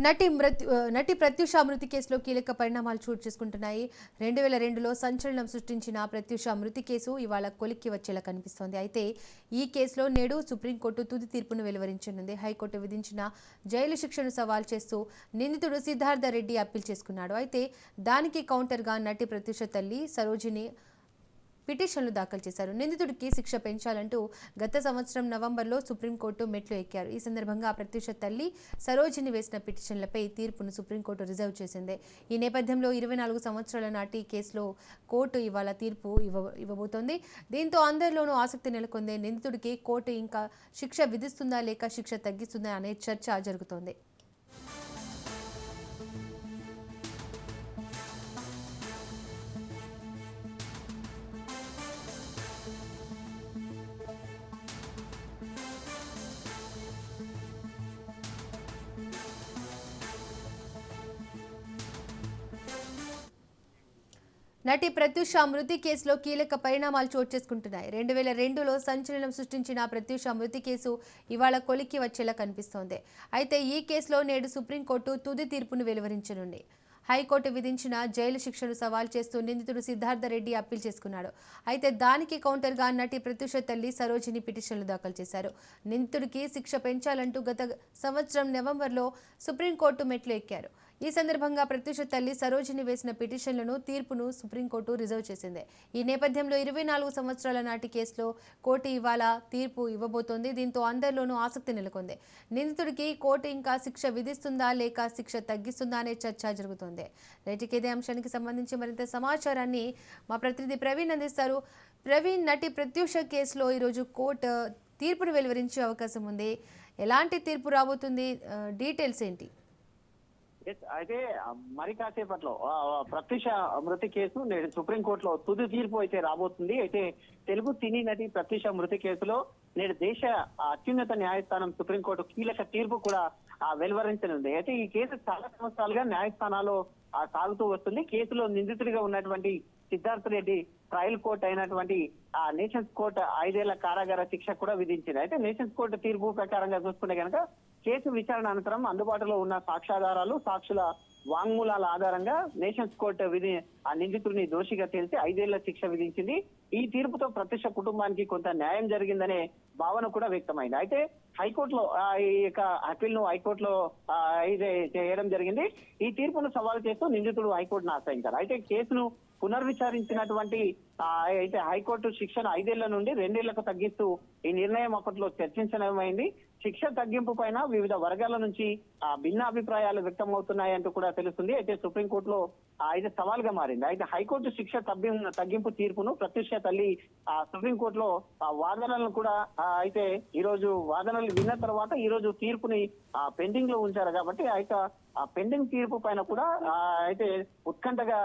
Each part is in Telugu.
నటి ప్రత్యూష మృతి కేసులో కీలక పరిణామాలు చోటు చేసుకుంటున్నాయి. 2002లో సంచలనం సృష్టించిన ప్రత్యూష మృతి కేసు ఇవాళ కొలిక్కి వచ్చేలా కనిపిస్తోంది. అయితే ఈ కేసులో నేడు సుప్రీంకోర్టు తుది తీర్పును వెలువరించనుంది. హైకోర్టు విధించిన జైలు శిక్షను సవాల్ చేస్తూ నిందితుడు సిద్ధార్థ రెడ్డి అప్పీల్ చేసుకున్నాడు. అయితే దానికి కౌంటర్గా నటి ప్రత్యూష తల్లి సరోజిని పిటిషన్లు దాఖలు చేశారు. నిందితుడికి శిక్ష పెంచాలంటూ గత సంవత్సరం నవంబర్లో సుప్రీంకోర్టు మెట్లు ఎక్కారు. ఈ సందర్భంగా ప్రత్యూష తల్లి సరోజిని వేసిన పిటిషన్లపై తీర్పును సుప్రీంకోర్టు రిజర్వ్ చేసింది. ఈ నేపథ్యంలో 24 సంవత్సరాల నాటి కేసులో కోర్టు ఇవాళ తీర్పు ఇవ్వబోతోంది. దీంతో అందరిలోనూ ఆసక్తి నెలకొంది. నిందితుడికి కోర్టు ఇంకా శిక్ష విధిస్తుందా లేక శిక్ష తగ్గిస్తుందా అనే చర్చ జరుగుతోంది. నటి ప్రత్యూష మృతి కేసులో కీలక పరిణామాలు చోటు చేసుకుంటున్నాయి. 2002లో సంచలనం సృష్టించిన ప్రత్యూష మృతి కేసు ఇవాళ కొలిక్కి వచ్చేలా కనిపిస్తోంది. అయితే ఈ కేసులో నేడు సుప్రీంకోర్టు తుది తీర్పును వెలువరించనుంది. హైకోర్టు విధించిన జైలు శిక్షను సవాల్ చేస్తూ నిందితుడు సిద్ధార్థ రెడ్డి అప్పీల్ చేసుకున్నాడు. అయితే దానికి కౌంటర్గా నటి ప్రత్యూష తల్లి సరోజిని పిటిషన్లు దాఖలు చేశారు. నిందితుడికి శిక్ష పెంచాలంటూ గత సంవత్సరం నవంబర్లో సుప్రీంకోర్టు మెట్లు ఎక్కారు. ఈ సందర్భంగా ప్రత్యూష తల్లి సరోజిని వేసిన పిటిషన్లను తీర్పును సుప్రీంకోర్టు రిజర్వ్ చేసింది. ఈ నేపథ్యంలో 24 సంవత్సరాల నాటి కేసులో కోర్టు ఇవాళ తీర్పు ఇవ్వబోతోంది. దీంతో అందరిలోనూ ఆసక్తి నెలకొంది. నిందితుడికి కోర్టు ఇంకా శిక్ష విధిస్తుందా లేక శిక్ష తగ్గిస్తుందా అనే చర్చ జరుగుతోంది. రైట్, ఇదే అంశానికి సంబంధించి మరింత సమాచారాన్ని మా ప్రతినిధి ప్రవీణ్ అందిస్తారు. ప్రవీణ్, నటి ప్రత్యూష కేసులో ఈరోజు కోర్టు తీర్పును వెలువరించే అవకాశం ఉంది. ఎలాంటి తీర్పు రాబోతుంది? డీటెయిల్స్ ఏంటి? అయితే మరి కాసేపట్లో ప్రత్యూష మృతి కేసు నేడు సుప్రీంకోర్టులో తుది తీర్పు అయితే రాబోతుంది. అయితే తెలుగు సినీ నటి ప్రత్యూష మృతి కేసులో నేడు దేశ అత్యున్నత న్యాయస్థానం సుప్రీంకోర్టు కీలక తీర్పు కూడా వెలువరించనుంది. అయితే ఈ కేసు చాలా సంవత్సరాలుగా న్యాయస్థానాల్లో సాగుతూ వస్తుంది. కేసులో నిందితుడిగా ఉన్నటువంటి సిద్ధార్థ రెడ్డి ట్రయల్ కోర్టు అయినటువంటి నేషన్స్ కోర్టు 5 ఏళ్ల కారాగార శిక్ష కూడా విధించింది. అయితే నేషన్స్ కోర్టు తీర్పు ప్రకారంగా చూసుకుంటే కనుక కేసు విచారణ అనంతరం అందుబాటులో ఉన్న సాక్ష్యాధారాలు, సాక్షుల వాంగ్మూలాల ఆధారంగా నేషన్స్ కోర్టు ఆ నిందితుడిని దోషిగా తేల్చి 5 ఏళ్ల శిక్ష విధించింది. ఈ తీర్పుతో ప్రత్యూష కుటుంబానికి కొంత న్యాయం జరిగిందనే భావన కూడా వ్యక్తమైంది. అయితే హైకోర్టులో ఈ యొక్క అప్పీల్ ను హైకోర్టులో చేయడం జరిగింది. ఈ తీర్పును సవాల్ చేస్తూ నిందితుడు హైకోర్టును ఆశ్రయించారు. అయితే కేసును పునర్విచారించినటువంటి అయితే హైకోర్టు శిక్షను 5 ఏళ్ల నుండి 2 ఏళ్లకు తగ్గిస్తూ ఈ నిర్ణయం అప్పట్లో చర్చించడమైంది. శిక్ష తగ్గింపు పైన వివిధ వర్గాల నుంచి భిన్న అభిప్రాయాలు వ్యక్తమవుతున్నాయంటూ కూడా తెలుస్తుంది. అయితే సుప్రీంకోర్టులో అయితే సవాల్గా మారింది. అయితే హైకోర్టు శిక్ష తగ్గింపు తీర్పును ప్రత్యూష తల్లి సుప్రీంకోర్టులో వాదనలను కూడా అయితే ఈ రోజు వాదనలు విన్న తర్వాత ఈ రోజు తీర్పుని పెండింగ్ లో ఉంచారు. కాబట్టి అయితే ఆ పెండింగ్ తీర్పు పైన కూడా అయితే ఉత్కంఠగా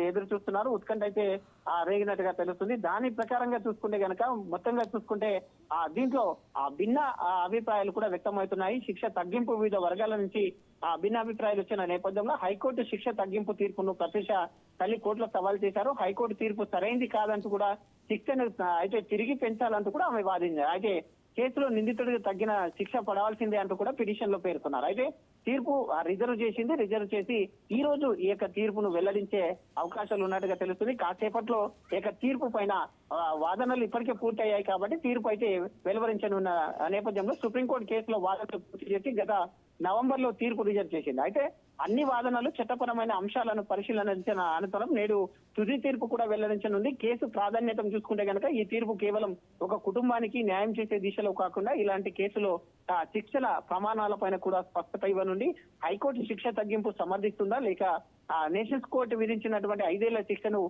ఎదురు చూస్తున్నారు. ఉత్కంఠ అయితే రేగినట్టుగా తెలుస్తుంది. దాని ప్రకారంగా చూసుకుంటే గనక మొత్తంగా చూసుకుంటే దీంట్లో భిన్న అభిప్రాయాలు కూడా వ్యక్తమవుతున్నాయి. శిక్ష తగ్గింపు వివిధ వర్గాల నుంచి భిన్న అభిప్రాయాలు వచ్చిన నేపథ్యంలో హైకోర్టు శిక్ష తగ్గింపు తీర్పును ప్రత్యూష తల్లి కోర్టులో సవాల్ చేశారు. హైకోర్టు తీర్పు సరైంది కాదంటూ కూడా శిక్షను అయితే తిరిగి పెంచాలంటూ కూడా ఆమె వాదించారు. అయితే కేసులో నిందితుడికి తగ్గిన శిక్ష పడవలసిందే అంటూ కూడా పిటిషన్ లో పేర్కొన్నారు. అయితే తీర్పు రిజర్వ్ చేసి ఈ రోజు ఈ యొక్క తీర్పును వెల్లడించే అవకాశాలు ఉన్నట్టుగా తెలుస్తుంది. కాసేపట్లో ఈ యొక్క తీర్పు పైన వాదనలు ఇప్పటికే పూర్తి అయ్యాయి కాబట్టి తీర్పు అయితే వెలువరించనున్న నేపథ్యంలో సుప్రీంకోర్టు కేసులో వాదనలు పూర్తి చేసి గత నవంబర్ లో తీర్పు రిజర్వ్ చేసింది. అయితే అన్ని వాదనలు చట్టపరమైన అంశాలను పరిశీలన అనంతరం నేడు తుది తీర్పు కూడా వెల్లడించనుంది. కేసు ప్రాధాన్యత చూసుకుంటే కనుక ఈ తీర్పు కేవలం ఒక కుటుంబానికి న్యాయం చేసే దిశలో కాకుండా ఇలాంటి కేసులో శిక్షల ప్రమాణాల పైన కూడా స్పష్టత ఇవ్వనుంది. హైకోర్టు శిక్ష తగ్గింపు సమర్థిస్తుందా లేక నేషన్స్ కోర్టు విధించినటువంటి 5 ఏళ్ల శిక్షను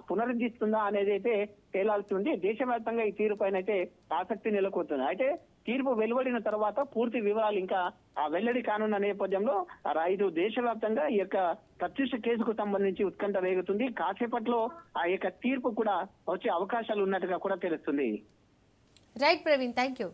పునరుద్ధరిస్తుందా అనేది అయితే తేలాల్సి ఉంది. దేశవ్యాప్తంగా ఈ తీర్పు పైన అయితే ఆసక్తి నెలకొంటుంది. అయితే తీర్పు వెలువడిన తర్వాత పూర్తి వివరాలు ఇంకా వెల్లడి కానున్న నేపథ్యంలో ఇది దేశవ్యాప్తంగా ఈ యొక్క ప్రత్యూష కేసుకు సంబంధించి ఉత్కంఠ రేగుతుంది. కాసేపట్లో ఆ యొక్క తీర్పు కూడా వచ్చే అవకాశాలు ఉన్నట్టుగా కూడా తెలుస్తుంది. Right Praveen, thank you.